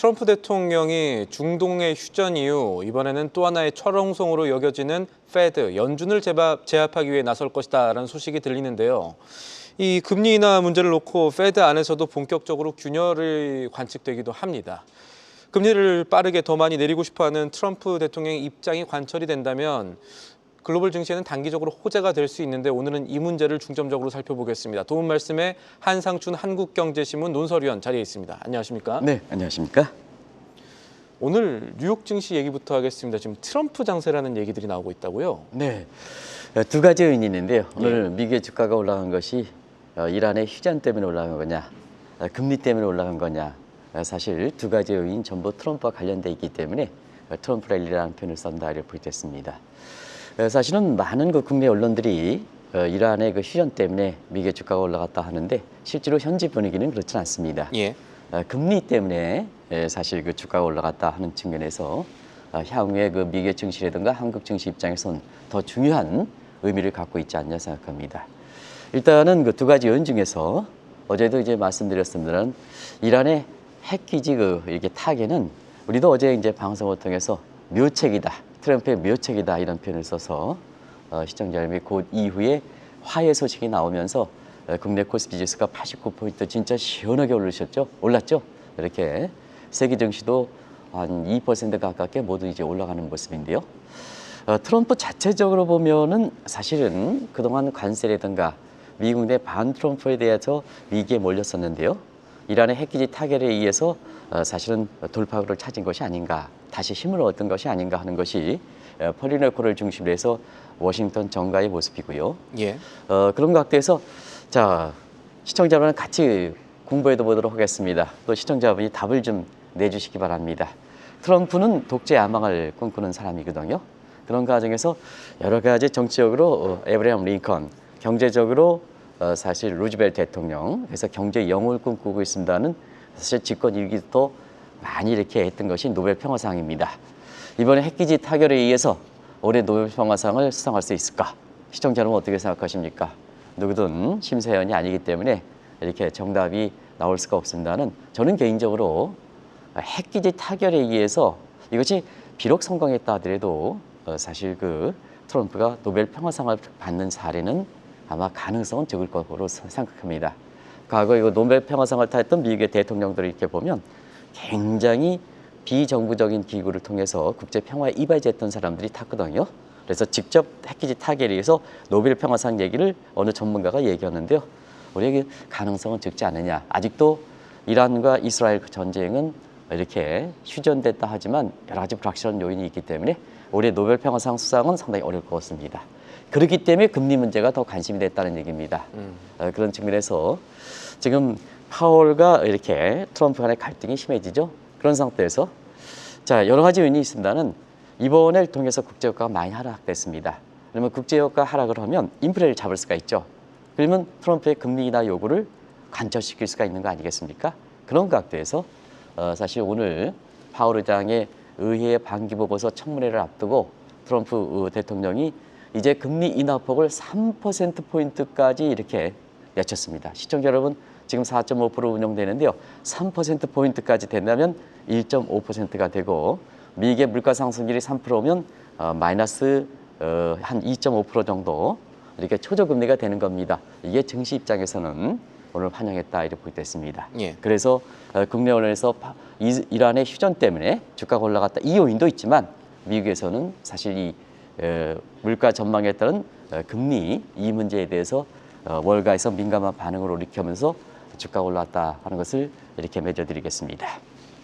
트럼프 대통령이 중동의 휴전 이후 이번에는 또 하나의 철옹성으로 여겨지는 페드, 연준을 제압하기 위해 나설 것이다라는 소식이 들리는데요. 이 금리 인하 문제를 놓고 페드 안에서도 본격적으로 균열이 관측되기도 합니다. 금리를 빠르게 더 많이 내리고 싶어하는 트럼프 대통령의 입장이 관철이 된다면 글로벌 증시에는 단기적으로 호재가 될 수 있는데 오늘은 이 문제를 중점적으로 살펴보겠습니다. 도움 말씀에 한상춘 한국경제신문 논설위원 자리에 있습니다. 안녕하십니까? 네, 안녕하십니까? 오늘 뉴욕 증시 얘기부터 하겠습니다. 지금 트럼프 장세라는 얘기들이 나오고 있다고요? 네, 두 가지 요인이 있는데요. 오늘 미국의 주가가 올라간 것이 이란의 휴전 때문에 올라간 거냐, 금리 때문에 올라간 거냐. 사실 두 가지 요인 전부 트럼프와 관련돼 있기 때문에 트럼프 랠리라는 표현을 썼다 이렇게 보겠습니다. 사실은 많은 국내 언론들이 이란의 휴전 때문에 미국의 주가가 올라갔다 하는데 실제로 현지 분위기는 그렇지 않습니다. 금리 때문에 사실 주가가 올라갔다 하는 측면에서 향후에 미국의 증시라든가 한국 증시 입장에선 더 중요한 의미를 갖고 있지 않냐 생각합니다. 일단은 두 가지 요인 중에서 어제도 이제 말씀드렸습니다만 이란의 핵기지 이렇게 타겟은 우리도 어제 이제 방송을 통해서 묘책이다. 트럼프의 묘책이다 이런 표현을 써서 시청자 여러분이 그 이후에 화해 소식이 나오면서 국내 코스피 지수가 89포인트 진짜 시원하게 올랐죠. 이렇게 세계 증시도 한 2% 가깝게 모두 이제 올라가는 모습인데요. 트럼프 자체적으로 보면은 사실은 그동안 관세라든가 미국 내 반 트럼프에 대해서 위기에 몰렸었는데요. 이란의 핵기지 타결에 의해서 사실은 돌파구를 찾은 것이 아닌가, 다시 힘을 얻은 것이 아닌가 하는 것이 폴리노코를 중심으로 해서 워싱턴 정가의 모습이고요. 그런 각도에서 자 시청자분은 같이 공부해 보도록 하겠습니다. 또 시청자분이 답을 좀 내주시기 바랍니다. 트럼프는 독재 야망을 꿈꾸는 사람이거든요. 그런 과정에서 여러 가지 정치적으로 에브라함 링컨, 경제적으로 사실 루즈벨트 대통령, 그래서 경제 영웅을 꿈꾸고 있습니다는 사실 집권 일기부터 많이 이렇게 했던 것이 노벨 평화상입니다. 이번에 핵기지 타결에 의해서 올해 노벨 평화상을 수상할 수 있을까? 시청자 여러분 어떻게 생각하십니까? 누구든 심사위원이 아니기 때문에 이렇게 정답이 나올 수가 없습니다는 저는 개인적으로 핵기지 타결에 의해서 이것이 비록 성공했다 하더라도 사실 트럼프가 노벨 평화상을 받는 사례는 아마 가능성은 적을 거로 생각합니다. 과거 이거 노벨 평화상을 타했던 미국의 대통령들을 이렇게 보면 굉장히 비정부적인 기구를 통해서 국제 평화에 이바지했던 사람들이 탔거든요. 그래서 직접 핵기지 타결에 의해서 노벨 평화상 얘기를 어느 전문가가 얘기하는데요. 우리에게 가능성은 적지 않느냐. 아직도 이란과 이스라엘 전쟁은 이렇게 휴전됐다 하지만 여러 가지 불확실한 요인이 있기 때문에 올해 노벨 평화상 수상은 상당히 어려울 것 같습니다. 그렇기 때문에 금리 문제가 더 관심이 됐다는 얘기입니다. 그런 측면에서 지금 파월과 이렇게 트럼프 간의 갈등이 심해지죠. 그런 상태에서 자 여러 가지 요인이 있습니다는 이번을 통해서 국제유가가 많이 하락됐습니다. 그러면 국제유가 하락을 하면 인플레를 잡을 수가 있죠. 그러면 트럼프의 금리 인하 요구를 관철시킬 수가 있는 거 아니겠습니까? 그런 각도에서 사실 오늘 파월 의장의 의회의 반기보고서 청문회를 앞두고 트럼프 대통령이 이제 금리 인하폭을 3%포인트까지 이렇게 내쳤습니다. 시청자 여러분 지금 4.5% 운영되는데요. 3%포인트까지 된다면 1.5%가 되고 미국의 물가 상승률이 3%면 마이너스 한 2.5% 정도 이렇게 초저금리가 되는 겁니다. 이게 증시 입장에서는 오늘 환영했다 이렇게 보겠습니다. 그래서 국내 언론에서 이란의 휴전 때문에 주가가 올라갔다 이 요인도 있지만 미국에서는 사실 이 물가 전망에 따른 금리 이 문제에 대해서 월가에서 민감한 반응을 일으키면서 주가가 올랐다 하는 것을 이렇게 맺어드리겠습니다.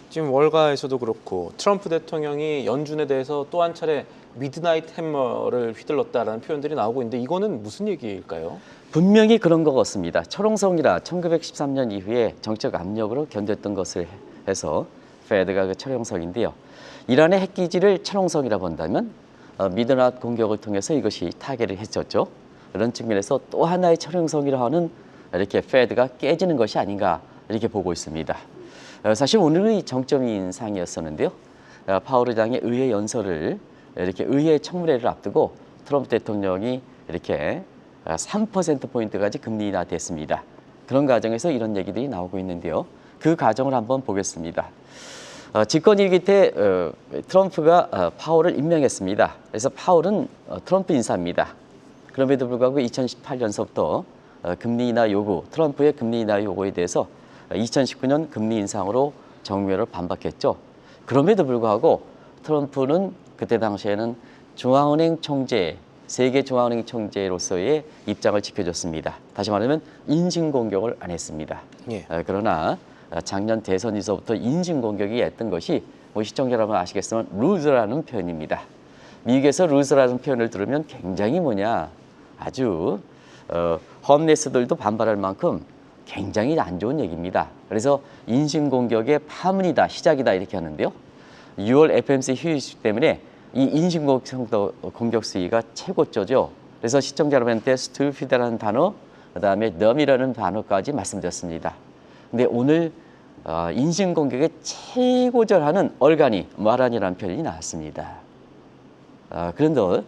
지금 월가에서도 그렇고 트럼프 대통령이 연준에 대해서 또 한 차례 미드나잇 해머를 휘둘렀다라는 표현들이 나오고 있는데 이거는 무슨 얘기일까요? 분명히 그런 것 같습니다. 철옹성이라 1913년 이후에 정책 압력으로 견뎠던 것을 해서 페드가 철옹성인데요. 이란의 핵기지를 철옹성이라고 한다면 미드나잇 공격을 통해서 이것이 타결을 했었죠. 그런 측면에서 또 하나의 철옹성이라 하는 이렇게 페드가 깨지는 것이 아닌가 이렇게 보고 있습니다. 사실 오늘의 정점인 상이었었는데요. 파월 의장의 의회 연설을 이렇게 의회 청문회를 앞두고 트럼프 대통령이 이렇게 3%포인트까지 금리 인하됐습니다. 그런 과정에서 이런 얘기들이 나오고 있는데요. 그 과정을 한번 보겠습니다. 집권 1기 때 트럼프가 파월을 임명했습니다. 그래서 파월은 트럼프 인사입니다. 그럼에도 불구하고 2018년서부터 금리 인하 요구, 트럼프의 금리 인하 요구에 대해서 2019년 금리 인상으로 정면으로 반박했죠. 그럼에도 불구하고 트럼프는 그때 당시에는 중앙은행 총재, 세계 중앙은행 총재로서의 입장을 지켜줬습니다. 다시 말하면 인신공격을 안 했습니다. 예. 그러나 작년 대선에서부터 인신공격이 했던 것이 시청자 여러분 아시겠지만 루즈라는 표현입니다. 미국에서 루즈라는 표현을 들으면 굉장히 아주 홈레스들도 반발할 만큼 굉장히 안 좋은 얘기입니다. 그래서 인신공격의 파문이다, 시작이다 이렇게 하는데요. 6월 FMC 휴일식 때문에 이 인신공격 수위가 최고조죠. 그래서 시청자 여러분한테 stupid라는 단어, 그다음에 dumb이라는 단어까지 말씀드렸습니다. 근데 오늘 인신공격의 최고절하는 얼간이 말하니라는 표현이 나왔습니다. 그런데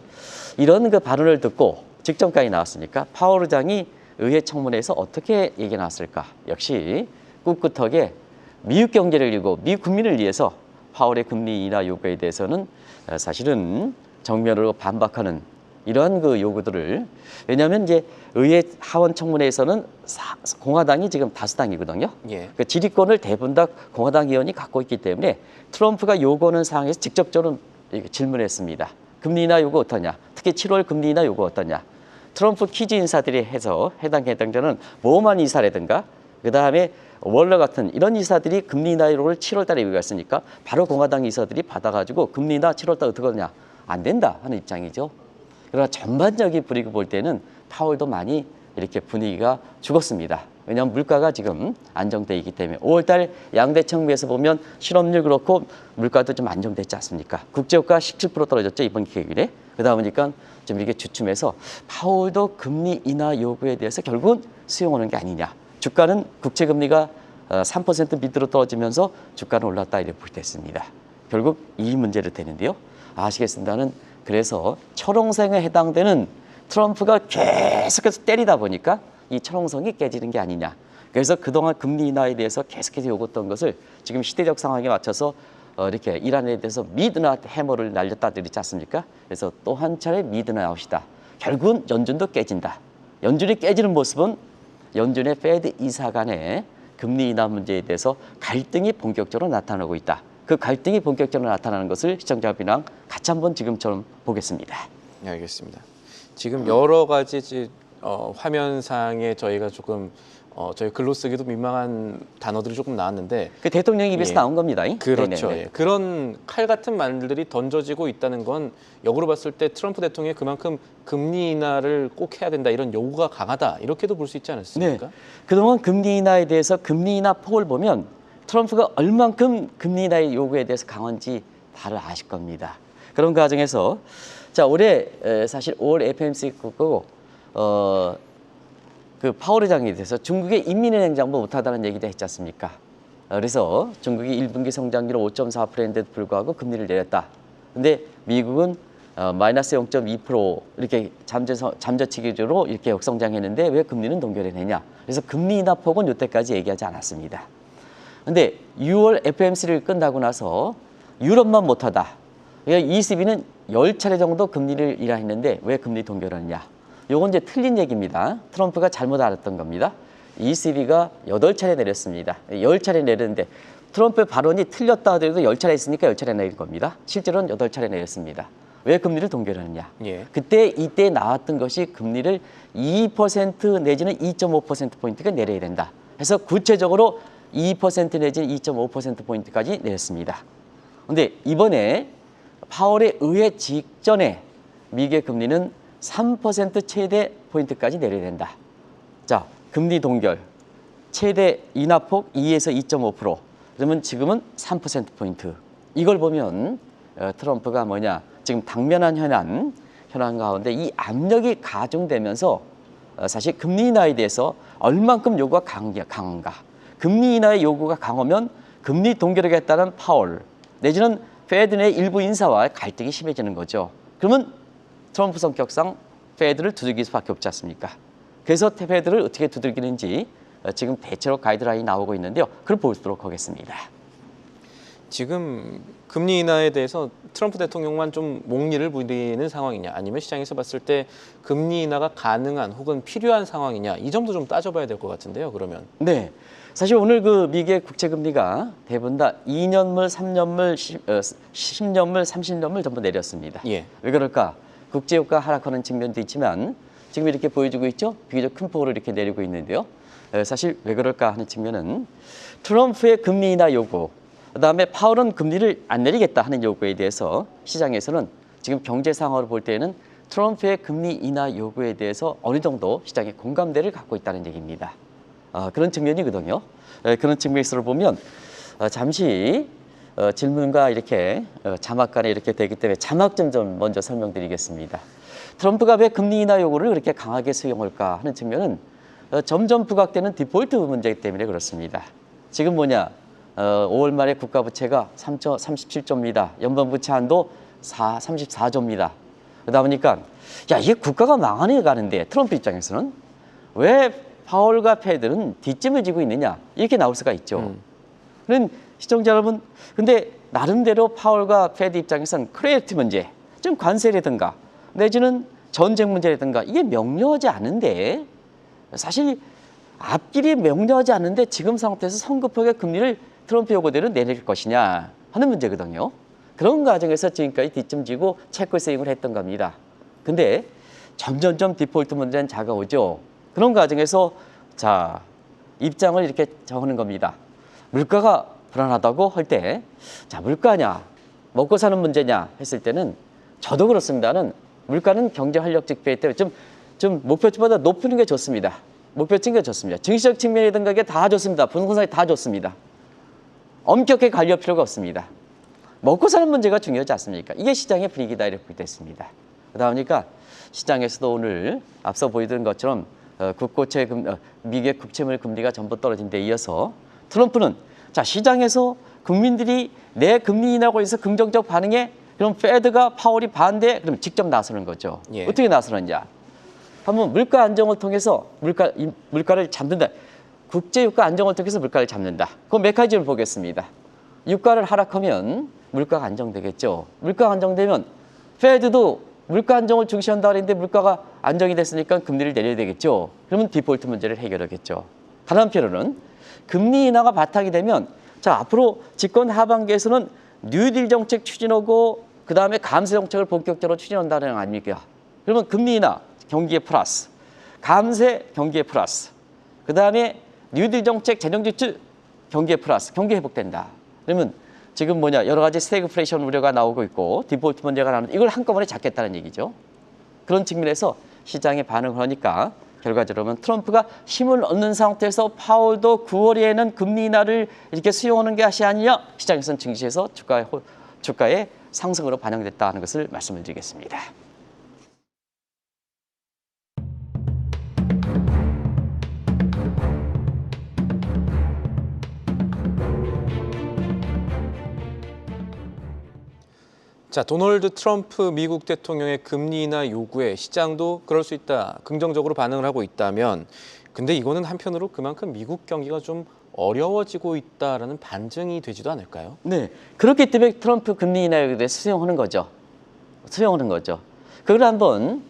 이런 그 발언을 듣고 직전까지 나왔으니까 파월 의장이 의회 청문회에서 어떻게 얘기 나왔을까? 역시 꿋꿋하게 미국 경제를 이고 미국 국민을 위해서 파월의 금리 인하 요구에 대해서는 사실은 정면으로 반박하는 이러한 그 요구들을, 왜냐하면 이제 의회 하원 청문회에서는 공화당이 지금 다수당이거든요. 예. 그 지휘권을 대부분 다 공화당 의원이 갖고 있기 때문에 트럼프가 요구하는 사항에서 직접적으로 질문했습니다. 금리 인하 요구 어떠냐? 특히 7월 금리 인하 요구 어떠냐? 트럼프 키즈 인사들이 해서 해당 저는 모만 이사라든가 그다음에 월러 같은 이런 이사들이 금리 인하 요구를 7월 달에 요구했으니까 바로 공화당 이사들이 받아가지고 금리 인하 7월 달 어떻게 하느냐? 안 된다 하는 입장이죠. 그러나 전반적인 분위기 볼 때는 파월도 많이 이렇게 분위기가 죽었습니다. 왜냐하면 물가가 지금 안정돼 있기 때문에 5월달 양대 청구에서 보면 실업률 그렇고 물가도 좀 안정됐지 않습니까? 국제유가 17% 떨어졌죠 이번 기회일에. 그러다 보니까 좀 이렇게 주춤해서 파월도 금리 인하 요구에 대해서 결국은 수용하는 게 아니냐. 주가는 국채 금리가 3% 밑으로 떨어지면서 주가는 올랐다 이렇게 볼 때 있습니다. 결국 이 문제를 되는데요. 아시겠습니다는 그래서 철옹성에 해당되는 트럼프가 계속해서 때리다 보니까 이 철옹성이 깨지는 게 아니냐. 그래서 그동안 금리 인하에 대해서 계속해서 요구했던 것을 지금 시대적 상황에 맞춰서 이렇게 이란에 대해서 미드나잇 해머를 날렸다 그랬지 않습니까? 그래서 또 한 차례 미드나잇이다. 결국은 연준도 깨진다. 연준이 깨지는 모습은 연준의 페드 이사 간의 금리 인하 문제에 대해서 갈등이 본격적으로 나타나고 있다. 그 갈등이 본격적으로 나타나는 것을 시청자분이랑 같이 한번 지금처럼 보겠습니다. 네, 알겠습니다. 지금 여러 가지 화면상에 저희가 조금 저희 글로 쓰기도 민망한 단어들이 조금 나왔는데 그 대통령 입에서 예. 나온 겁니다. 그렇죠. 네네네. 예. 그런 칼 같은 말들이 던져지고 있다는 건 역으로 봤을 때 트럼프 대통령이 그만큼 금리 인하를 꼭 해야 된다 이런 요구가 강하다 이렇게도 볼 수 있지 않았습니까? 네. 그동안 금리 인하에 대해서 금리 인하 폭을 보면 트럼프가 얼만큼 금리 인하의 요구에 대해서 강한지 다들 아실 겁니다. 그런 과정에서 자 올해 사실 5월 FMC 거고 그 파월 의장에 대해서 중국의 인민은행 장부 못하다는 얘기도 했지 않습니까? 그래서 중국이 1분기 성장률 5.4%인데도 불구하고 금리를 내렸다. 근데 미국은 마이너스 0.2% 이렇게 잠재치기적으로 이렇게 역성장했는데 왜 금리는 동결해내냐? 그래서 금리 인하 폭은 이때까지 얘기하지 않았습니다. 근데 6월 FMC를 끝나고 나서 유럽만 못하다. 그러니까 ECB는 10차례 정도 금리를 인하했는데 왜 금리 동결하느냐? 요건 이제 틀린 얘기입니다. 트럼프가 잘못 알았던 겁니다. ECB가 8차례 내렸습니다. 10차례 내렸는데 트럼프의 발언이 틀렸다 하더라도 10차례 했으니까 10차례 내린 겁니다. 실제로는 8차례 내렸습니다. 왜 금리를 동결하느냐? 예. 이때 나왔던 것이 금리를 2% 내지는 2.5%포인트가 내려야 된다. 그래서 구체적으로 2% 내지는 2.5%포인트까지 내렸습니다. 그런데 이번에 파월의 의회 직전에 미국의 금리는 3% 최대 포인트까지 내려야 된다. 자, 금리 동결, 최대 인하폭 2에서 2.5%. 그러면 지금은 3%포인트. 이걸 보면 트럼프가 지금 당면한 현안 가운데 이 압력이 가중되면서 사실 금리 인하에 대해서 얼만큼 요구가 강한가. 금리 인하의 요구가 강하면 금리 동결하겠다는 파월 내지는 페드 내 일부 인사와 갈등이 심해지는 거죠. 그러면 트럼프 성격상 페드를 두들길 수밖에 없지 않습니까? 그래서 페드를 어떻게 두들기는지 지금 대체로 가이드라인이 나오고 있는데요. 그걸 보도록 하겠습니다. 지금 금리 인하에 대해서 트럼프 대통령만 좀 목리를 부리는 상황이냐, 아니면 시장에서 봤을 때 금리 인하가 가능한 혹은 필요한 상황이냐, 이 점도 좀 따져봐야 될 것 같은데요. 그러면 네. 사실 오늘 그 미국의 국채 금리가 대부분 다 2년물, 3년물, 10년물, 30년물 전부 내렸습니다. 예. 왜 그럴까? 국제 유가 하락하는 측면도 있지만 지금 이렇게 보여주고 있죠. 비교적 큰 폭으로 이렇게 내리고 있는데요. 사실 왜 그럴까 하는 측면은 트럼프의 금리 인하 요구, 그다음에 파월은 금리를 안 내리겠다 하는 요구에 대해서 시장에서는 지금 경제 상황으로 볼 때는 트럼프의 금리 인하 요구에 대해서 어느 정도 시장의 공감대를 갖고 있다는 얘기입니다. 그런 측면이거든요. 그런 측면에서 보면 잠시 질문과 이렇게 자막 간에 이렇게 되기 때문에 자막 좀 먼저 설명드리겠습니다. 트럼프가 왜 금리 인하 요구를 그렇게 강하게 수용할까 하는 측면은 점점 부각되는 디폴트 문제 때문에 그렇습니다. 지금 뭐냐? 5월 말에 국가 부채가 37조입니다. 연방 부채 한도 34조입니다. 그러다 보니까 야, 이게 국가가 망하네 가는데 트럼프 입장에서는 왜 파월과 패드는 뒷짐을 지고 있느냐 이렇게 나올 수가 있죠. 그런 시청자 여러분, 근데 나름대로 파월과 패드 입장에서는 크레디트 문제, 좀 관세라든가 내지는 전쟁 문제라든가 이게 명료하지 않은데, 사실 앞길이 명료하지 않은데 지금 상태에서 성급하게 금리를 트럼프 요구대로 내릴 것이냐 하는 문제거든요. 그런 과정에서 지금까지 뒷짐지고 채권 세임을 했던 겁니다. 근데 점점점 디폴트 문제는 다가오죠. 그런 과정에서 자, 입장을 이렇게 정하는 겁니다. 물가가 불안하다고 할 때, 자, 물가냐, 먹고 사는 문제냐 했을 때는 저도 그렇습니다는 물가는 경제 활력 지표에 때문에 좀 목표치보다 높이는 게 좋습니다. 목표치인 게 좋습니다. 증시적 측면이든가 이게 다 좋습니다. 부동산이 다 좋습니다. 엄격하게 관리할 필요가 없습니다. 먹고 사는 문제가 중요하지 않습니까? 이게 시장의 분위기다 이렇게 됐습니다. 그러다 보니까 시장에서도 오늘 앞서 보이던 것처럼 미국의 국채물 금리가 전부 떨어진 데 이어서 트럼프는 자, 시장에서 국민들이 내 금리 인하고 해서 긍정적 반응에 그럼 패드가 파월이 반대, 그럼 직접 나서는 거죠. 예. 어떻게 나서느냐? 한번 물가 안정을 통해서 물가를 잡는다. 국제 유가 안정을 통해서 물가를 잡는다. 그 메커니즘을 보겠습니다. 유가를 하락하면 물가가 안정되겠죠. 물가가 안정되면 패드도 물가 안정을 중시한다 그랬는데 물가가 안정이 됐으니까 금리를 내려야 되겠죠. 그러면 디폴트 문제를 해결하겠죠. 다른 한편으로는 금리 인하가 바탕이 되면 자, 앞으로 집권 하반기에서는 뉴딜 정책 추진하고 그다음에 감세 정책을 본격적으로 추진한다는 거 아닙니까? 그러면 금리 인하 경기에 플러스, 감세 경기에 플러스, 그다음에 뉴딜 정책 재정 지출 경기에 플러스, 경기 회복된다. 그러면 지금 뭐냐, 여러 가지 스태그플레이션 우려가 나오고 있고 디폴트 문제가 나오는데 이걸 한꺼번에 잡겠다는 얘기죠. 그런 측면에서 시장에 반응을 하니까 결과적으로는 트럼프가 힘을 얻는 상태에서 파월도 9월에는 금리 인하를 이렇게 수용하는 것이 아니냐, 시장에서는 증시에서 주가의 상승으로 반영됐다는 것을 말씀을 드리겠습니다. 자, 도널드 트럼프 미국 대통령의 금리 인하 요구에 시장도 그럴 수 있다, 긍정적으로 반응을 하고 있다면, 근데 이거는 한편으로 그만큼 미국 경기가 좀 어려워지고 있다라는 반증이 되지도 않을까요? 네, 그렇기 때문에 트럼프 금리 인하에 대해서 수용하는 거죠. 그걸 한번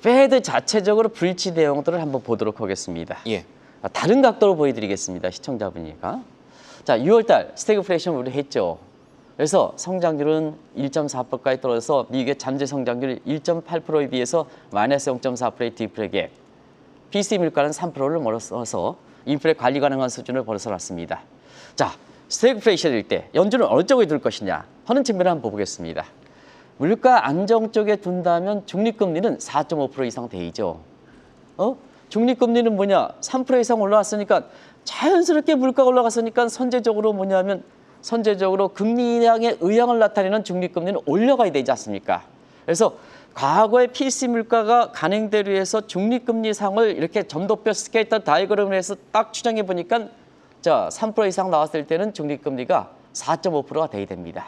패드 자체적으로 불치 내용들을 한번 보도록 하겠습니다. 예. 다른 각도로 보여드리겠습니다. 시청자분이니까. 자, 6월달 스태그플레이션 우리 했죠. 그래서 성장률은 1.4%까지 떨어져서 미국의 잠재 성장률 1.8%에 비해서 마이너스 0.4%의 디플레 갭. PC 물가는 3%를 멀어서 인플레 관리 가능한 수준을 벗어났습니다. 자, 스태그플레이션일 때 연준은 어느 쪽에 둘 것이냐 하는 측면을 한번 보겠습니다. 물가 안정 쪽에 둔다면 중립금리는 4.5% 이상 되죠. 중립금리는 뭐냐? 3% 이상 올라왔으니까 자연스럽게 물가가 올라갔으니까 선제적으로 금리 인하의 의향을 나타내는 중립금리는 올려가야 되지 않습니까? 그래서 과거의 PC 물가가 간행대로 해서 중립금리 상을 이렇게 점도표 스케이터 다이그램을 해서 딱 추정해 보니까 자, 3% 이상 나왔을 때는 중립금리가 4.5%가 돼야 됩니다.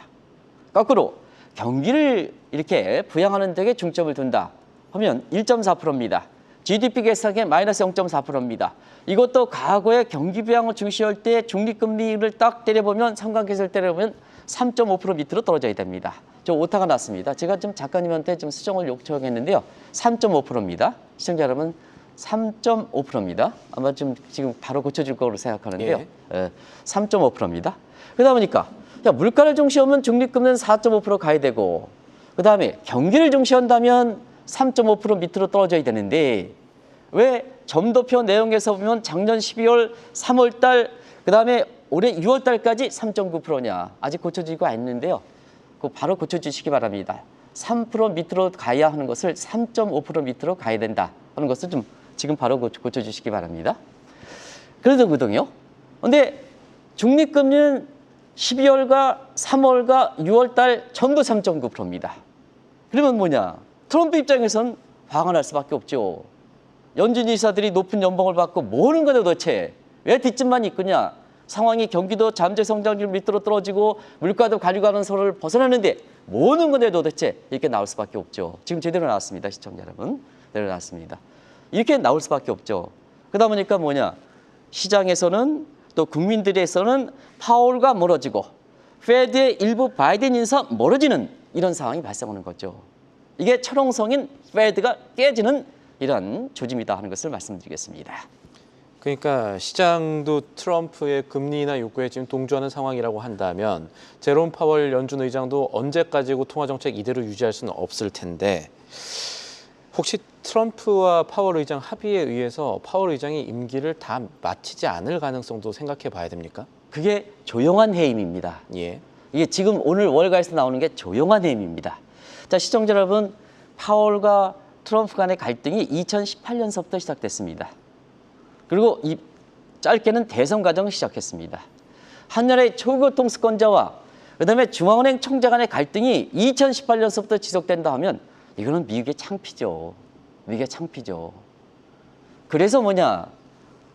거꾸로 경기를 이렇게 부양하는 데에 중점을 둔다 하면 1.4%입니다. GDP 개선액의 마이너스 0.4%입니다. 이것도 과거에 경기 부양을 중시할 때 중립금리를 딱 때려보면 삼각계산을 때려보면 3.5% 밑으로 떨어져야 됩니다. 저 오타가 났습니다. 제가 좀 작가님한테 좀 수정을 요청했는데요. 3.5%입니다. 시청자 여러분 3.5%입니다. 아마 좀 지금 바로 고쳐줄 거로 생각하는데요. 예, 3.5%입니다. 그러다 보니까 야, 물가를 중시하면 중립금리는 4.5% 가야 되고 그다음에 경기를 중시한다면 3.5% 밑으로 떨어져야 되는데 왜 점도표 내용에서 보면 작년 12월, 3월 달, 그다음에 올해 6월 달까지 3.9%냐. 아직 고쳐지고 않는데요. 그거 바로 고쳐주시기 바랍니다. 3% 밑으로 가야 하는 것을 3.5% 밑으로 가야 된다 하는 것을 좀 지금 바로 고쳐주시기 바랍니다. 그러더군요. 근데 중립금리는 12월과 3월과 6월 달 전부 3.9%입니다. 그러면 뭐냐? 트럼프 입장에선 화가 날 수밖에 없죠. 연준 이사들이 높은 연봉을 받고 뭐 하는 거냐 도대체. 왜 뒷짐만 있느냐. 상황이 경기도 잠재 성장률 밑으로 떨어지고 물가도 가져가는 소를 벗어나는데 뭐 하는 거냐 도대체. 이렇게 나올 수밖에 없죠. 지금 제대로 나왔습니다. 시청자 여러분. 제대로 나왔습니다. 이렇게 나올 수밖에 없죠. 그러다 보니까 뭐냐. 시장에서는 또 국민들에서는 파월과 멀어지고 페드의 일부 바이든 인사 멀어지는 이런 상황이 발생하는 거죠. 이게 철옹성인 페드가 깨지는 이런 조짐이다 하는 것을 말씀드리겠습니다. 그러니까 시장도 트럼프의 금리 인하 요구에 지금 동조하는 상황이라고 한다면 제롬 파월 연준 의장도 언제까지고 통화 정책 이대로 유지할 수는 없을 텐데 혹시 트럼프와 파월 의장 합의에 의해서 파월 의장이 임기를 다 마치지 않을 가능성도 생각해 봐야 됩니까? 그게 조용한 해임입니다. 예. 이게 지금 오늘 월가에서 나오는 게 조용한 해임입니다. 자, 시청자 여러분, 파월과 트럼프 간의 갈등이 2018년서부터 시작됐습니다. 그리고 이 짧게는 대선 과정을 시작했습니다. 한나라의 초교통수권자와 그다음에 중앙은행 총재 간의 갈등이 2018년서부터 지속된다 하면 이거는 미국의 창피죠. 미국의 창피죠. 그래서 뭐냐?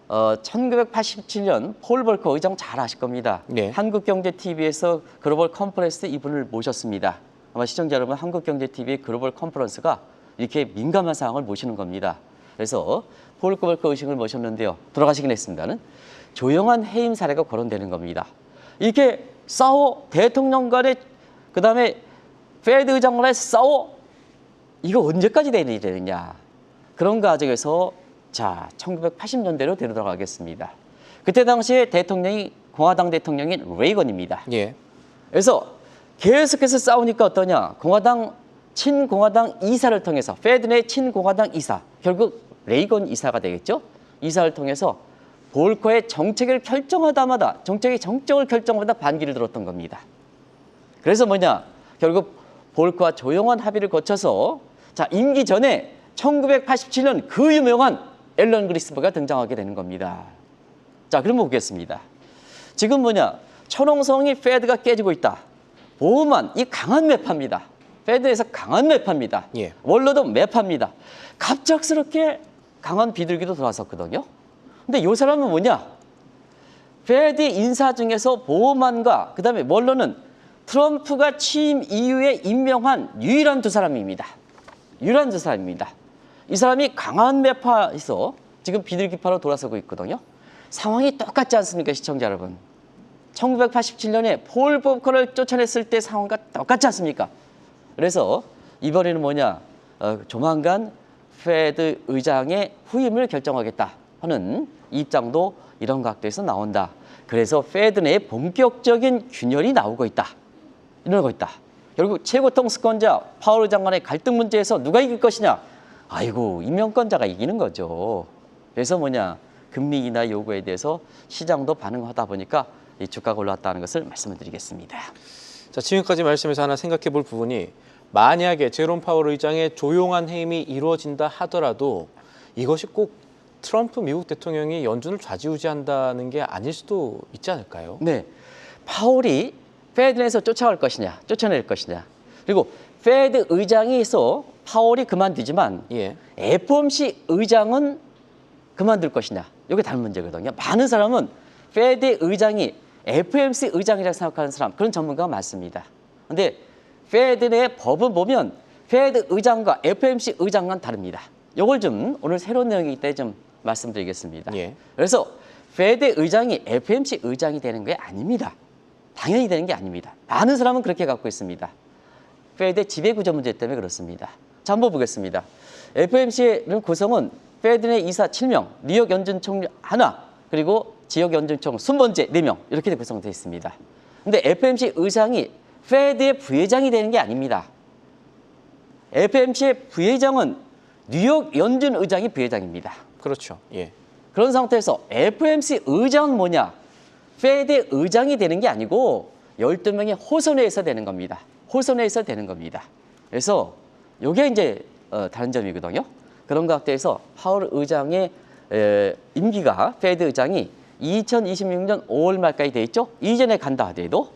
1987년 폴 벌커 의장 잘 아실 겁니다. 네. 한국경제TV에서 글로벌 컨퍼런스 이분을 모셨습니다. 아마 시청자 여러분 한국경제TV의 글로벌 컨퍼런스가 이렇게 민감한 상황을 모시는 겁니다. 그래서 폴 벌커 의장을 모셨는데요. 돌아가시긴 했습니다는 조용한 해임 사례가 거론되는 겁니다. 이렇게 싸워 대통령 간에 그다음에 페드 의장 간에 싸워 이거 언제까지 되느냐. 그런 과정에서 자 1980년대로 데려가겠습니다. 그때 당시에 대통령이 공화당 대통령인 레이건입니다. 예. 그래서 계속해서 싸우니까 어떠냐. 친공화당 이사를 통해서 페드 내 친공화당 이사 결국 레이건 이사가 되겠죠. 이사를 통해서 볼커의 정책을 결정하다마다 정책을 결정하다 반기를 들었던 겁니다. 그래서 뭐냐. 결국 볼커와 조용한 합의를 거쳐서 자 임기 전에 1987년 그 유명한 앨런 그리스버가 등장하게 되는 겁니다. 자, 그럼 보겠습니다. 지금 뭐냐? 철옹성이 페드가 깨지고 있다. 보험만 이 강한 매파입니다. 페드에서 강한 매파입니다. 예. 원로도 매파입니다. 갑작스럽게 강한 비둘기도 들어왔었거든요. 근데 이 사람은 뭐냐? 페드 인사 중에서 보험만과 그다음에 원로는 트럼프가 취임 이후에 임명한 유일한 두 사람입니다. 유일한 두 사람입니다. 이 사람이 강한 매파에서 지금 비둘기파로 돌아서고 있거든요. 상황이 똑같지 않습니까, 시청자 여러분? 1987년에 폴 볼커를 쫓아냈을 때 상황과 똑같지 않습니까? 그래서 이번에는 뭐냐? 조만간 페드 의장의 후임을 결정하겠다 하는 입장도 이런 각도에서 나온다. 그래서 페드 내에 본격적인 균열이 나오고 있다. 이러고 있다. 결국 최고통수권자 파월 의장 간의 갈등 문제에서 누가 이길 것이냐? 아이고 임명권자가 이기는 거죠. 그래서 뭐냐 금리 인하 요구에 대해서 시장도 반응하다 보니까 이 주가가 올라왔다는 것을 말씀을 드리겠습니다. 자, 지금까지 말씀에서 하나 생각해 볼 부분이 만약에 제롬 파월 의장의 조용한 해임이 이루어진다 하더라도 이것이 꼭 트럼프 미국 대통령이 연준을 좌지우지한다는 게 아닐 수도 있지 않을까요? 네, 파월이 페드에서 쫓아낼 것이냐. 그리고 페드 의장에서 파월이 그만두지만 예. FOMC 의장은 그만둘 것이냐. 이게 다른 문제거든요. 많은 사람은 페드 의장이 FOMC 의장이라고 생각하는 사람, 그런 전문가가 많습니다. 그런데 페드 내 법은 보면 페드 의장과 FOMC 의장과는 다릅니다. 요걸 좀 오늘 새로운 내용이기 때문에 좀 말씀드리겠습니다. 예. 그래서 페드 의장이 FOMC 의장이 되는 게 아닙니다. 당연히 되는 게 아닙니다. 많은 사람은 그렇게 갖고 있습니다. 페드의 지배구조 문제 때문에 그렇습니다. 자, 한번 보겠습니다. FOMC의 구성은 페드 내 이사 7명, 뉴욕 연준총 1, 그리고 지역 연준총 순번제 4명 이렇게 구성되어 있습니다. 근데 FOMC 의장이 페드의 부회장이 되는 게 아닙니다. FOMC의 부회장은 뉴욕 연준 의장이 부회장입니다. 그렇죠. 예. 그런 상태에서 FOMC 의장은 뭐냐? 페드 의장이 되는 게 아니고 12명의 호선회에서 되는 겁니다. 호선회에서 되는 겁니다. 그래서 이게 이제 다른 점이거든요. 그런 각도에서 파월 의장의 임기가 페드 의장이 2026년 5월 말까지 돼 있죠. 이전에 간다 하더라도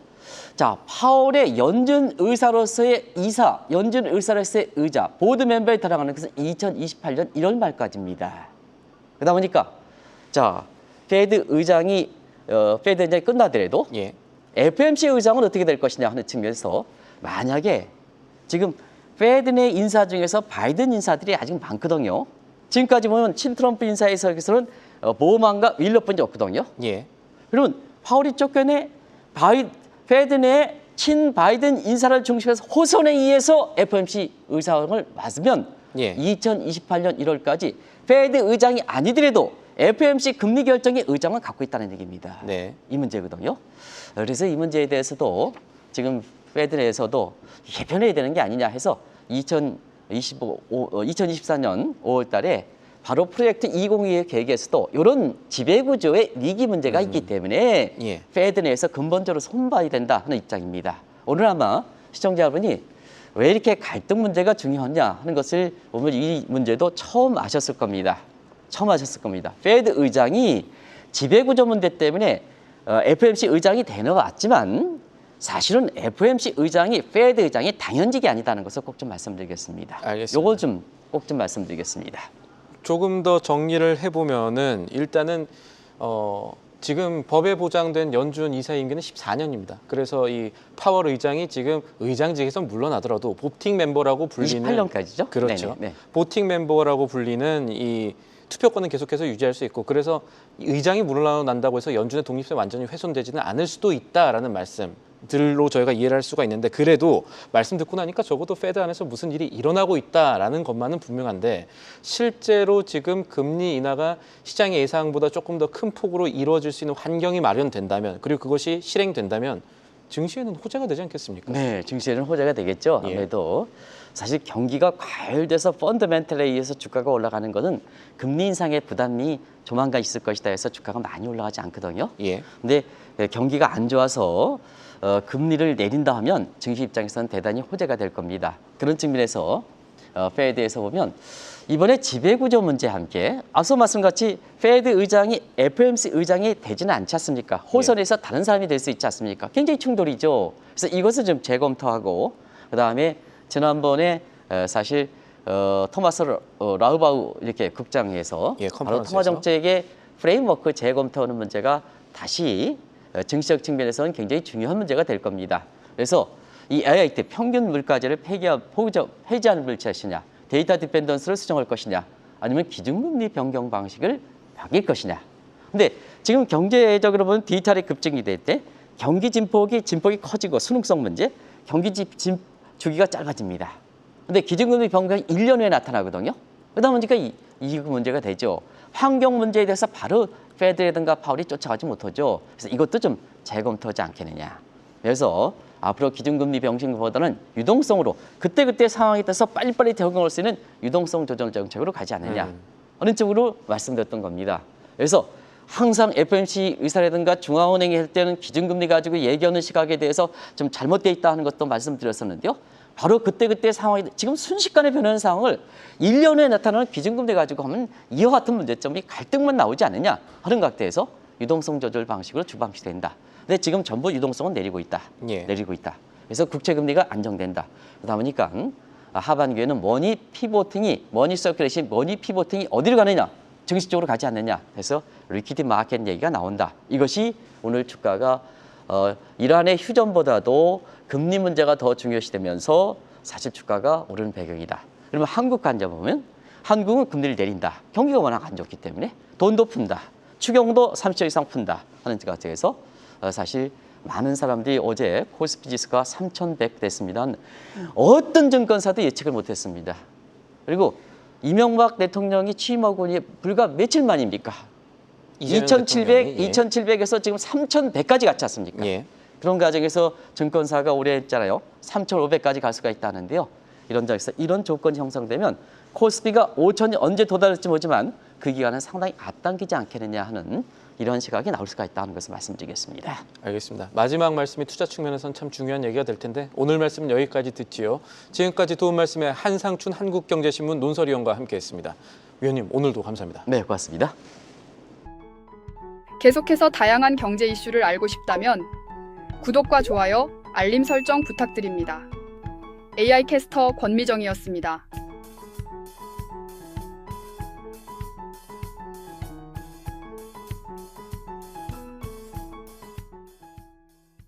자, 파월의 연준 의사로서의 이사, 연준 의사로서의 의자, 보드 멤버에 들어가는 것은 2028년 1월 말까지입니다. 그러다 보니까 자, 페드 의장이 페드 의장이 끝나더라도 예. FOMC 의장은 어떻게 될 것이냐 하는 측면에서 만약에 지금 페드 내 인사 중에서 바이든 인사들이 아직 많거든요. 지금까지 보면 친 트럼프 인사에서는 보험안과 윌러뿐이 없거든요. 예. 그러면 파월이 쫓겨내 페드 내 친 바이든 인사를 중심해서 호선에 의해서 FOMC 의장을 맡으면 예. 2028년 1월까지 페드 의장이 아니더라도 FOMC 금리 결정의 의장을 갖고 있다는 얘기입니다. 이 문제거든요. 그래서 이 문제에 대해서도 지금 페드 내에서도 개편해야 되는 게 아니냐 해서 2024년 5월 달에 바로 프로젝트 2022 계획에서도 이런 지배구조의 위기 문제가 있기 때문에 예. 페드 내에서 근본적으로 손봐야 된다 하는 입장입니다. 오늘 아마 시청자분이 왜 이렇게 갈등 문제가 중요하냐 하는 것을 오늘 이 문제도 처음 아셨을 겁니다. 처음 아셨을 겁니다. 페드 의장이 지배구조 문제 때문에 FOMC 의장이 되어왔지만 사실은 FOMC 의장이 페드 의장의 당연직이 아니다는 것을 꼭 좀 말씀드리겠습니다. 알겠습니다. 이걸 좀 꼭 좀 말씀드리겠습니다. 조금 더 정리를 해보면은 일단은 지금 법에 보장된 연준 이사 임기는 14년입니다. 그래서 이 파월 의장이 지금 의장직에서 물러나더라도 보팅 멤버라고 불리는 28년까지죠? 그렇죠. 네네, 네. 보팅 멤버라고 불리는 이 투표권은 계속해서 유지할 수 있고 그래서 의장이 물러난다고 해서 연준의 독립성이 완전히 훼손되지는 않을 수도 있다라는 말씀들로 저희가 이해를 할 수가 있는데 그래도 말씀 듣고 나니까 적어도 페드 안에서 무슨 일이 일어나고 있다라는 것만은 분명한데 실제로 지금 금리 인하가 시장의 예상보다 조금 더 큰 폭으로 이루어질 수 있는 환경이 마련된다면 그리고 그것이 실행된다면 증시에는 호재가 되지 않겠습니까? 네, 증시에는 호재가 되겠죠. 예. 아무래도 사실 경기가 과열돼서 펀더멘털에 의해서 주가가 올라가는 것은 금리 인상의 부담이 조만간 있을 것이다 해서 주가가 많이 올라가지 않거든요. 예. 근데 경기가 안 좋아서 금리를 내린다 하면 증시 입장에서는 대단히 호재가 될 겁니다. 그런 측면에서 페드에서 보면 이번에 지배구조 문제와 함께 앞서 말씀같이 페드 의장이 FOMC 의장이 되지는 않지 않습니까? 호선에서 다른 사람이 될 수 있지 않습니까? 굉장히 충돌이죠. 그래서 이것을 좀 재검토하고 그다음에 지난번에 사실 토마스 라우바우 이렇게 국장에서 예, 바로 컨퍼런스에서. 통화정책의 프레임워크 재검토하는 문제가 다시 증시적 측면에서는 굉장히 중요한 문제가 될 겁니다. 그래서 이 AIT 평균 물가제를 폐지하는 것이냐, 데이터 디펜던스를 수정할 것이냐, 아니면 기준금리 변경 방식을 바뀔 것이냐. 근데 지금 경제적으로 보면 디지털이 급증이 될 때 경기 진폭이 커지고 수능성 문제, 경기 주기가 짧아집니다. 근데 기준금리 변경이 1년 후에 나타나거든요. 그러다 보니까 이 문제가 되죠. 환경 문제에 대해서 바로 페드라든가 파월이 쫓아가지 못하죠. 그래서 이것도 좀 재검토하지 않겠느냐. 그래서 앞으로 기준금리 병신보다는 유동성으로 그때그때 상황에 따라서 빨리빨리 적용할 수 있는 유동성 조절 정책으로 가지 않느냐. 어느 쪽으로 말씀드렸던 겁니다. 그래서 항상 FOMC 의사라든가 중앙은행이 할 때는 기준금리 가지고 얘기하는 시각에 대해서 좀 잘못되어 있다 하는 것도 말씀드렸었는데요. 바로 그때그때 상황이 지금 순식간에 변하는 상황을 1년 후에 나타나는 기준금리 가지고 하면 이와 같은 문제점이 갈등만 나오지 않느냐 하는 각도에서 유동성 조절 방식으로 주방시된다. 근데 지금 전부 유동성은 내리고 있다. 예. 내리고 있다. 그래서 국채금리가 안정된다. 그러다 보니까 하반기에는 머니 서큘레이션, 머니 피보팅이 어디로 가느냐? 증시 쪽으로 가지 않느냐. 그래서 리퀴드 마켓 얘기가 나온다. 이것이 오늘 주가가 이란의 휴전보다도 금리 문제가 더 중요시되면서 사실 주가가 오르는 배경이다. 그러면 한국 관점 보면 한국은 금리를 내린다. 경기가 워낙 안 좋기 때문에 돈도 푼다. 추경도 30조 이상 푼다 하는 과정에서 사실 많은 사람들이 어제 코스피 지수가 3,100 됐습니다. 어떤 증권사도 예측을 못했습니다. 그리고 이명박 대통령이 취임하고 불과 며칠 만입니까? 이재명 2,700, 대통령이, 예. 2,700에서 지금 3,100까지 갔지 않습니까? 예. 그런 과정에서 증권사가 올해 했잖아요. 3,500까지 갈 수가 있다는데요. 이런 점에서 이런 조건이 형성되면 코스피가 5,000이 언제 도달할지 모르지만 그 기간은 상당히 앞당기지 않겠느냐 하는 이런 시각이 나올 수가 있다는 것을 말씀드리겠습니다. 알겠습니다. 마지막 말씀이 투자 측면에서는 참 중요한 얘기가 될 텐데 오늘 말씀은 여기까지 듣지요. 지금까지 도움 말씀에 한상춘 한국경제신문 논설위원과 함께했습니다. 위원님 오늘도 감사합니다. 네, 고맙습니다. 계속해서 다양한 경제 이슈를 알고 싶다면 구독과 좋아요, 알림 설정 부탁드립니다. AI 캐스터 권미정이었습니다.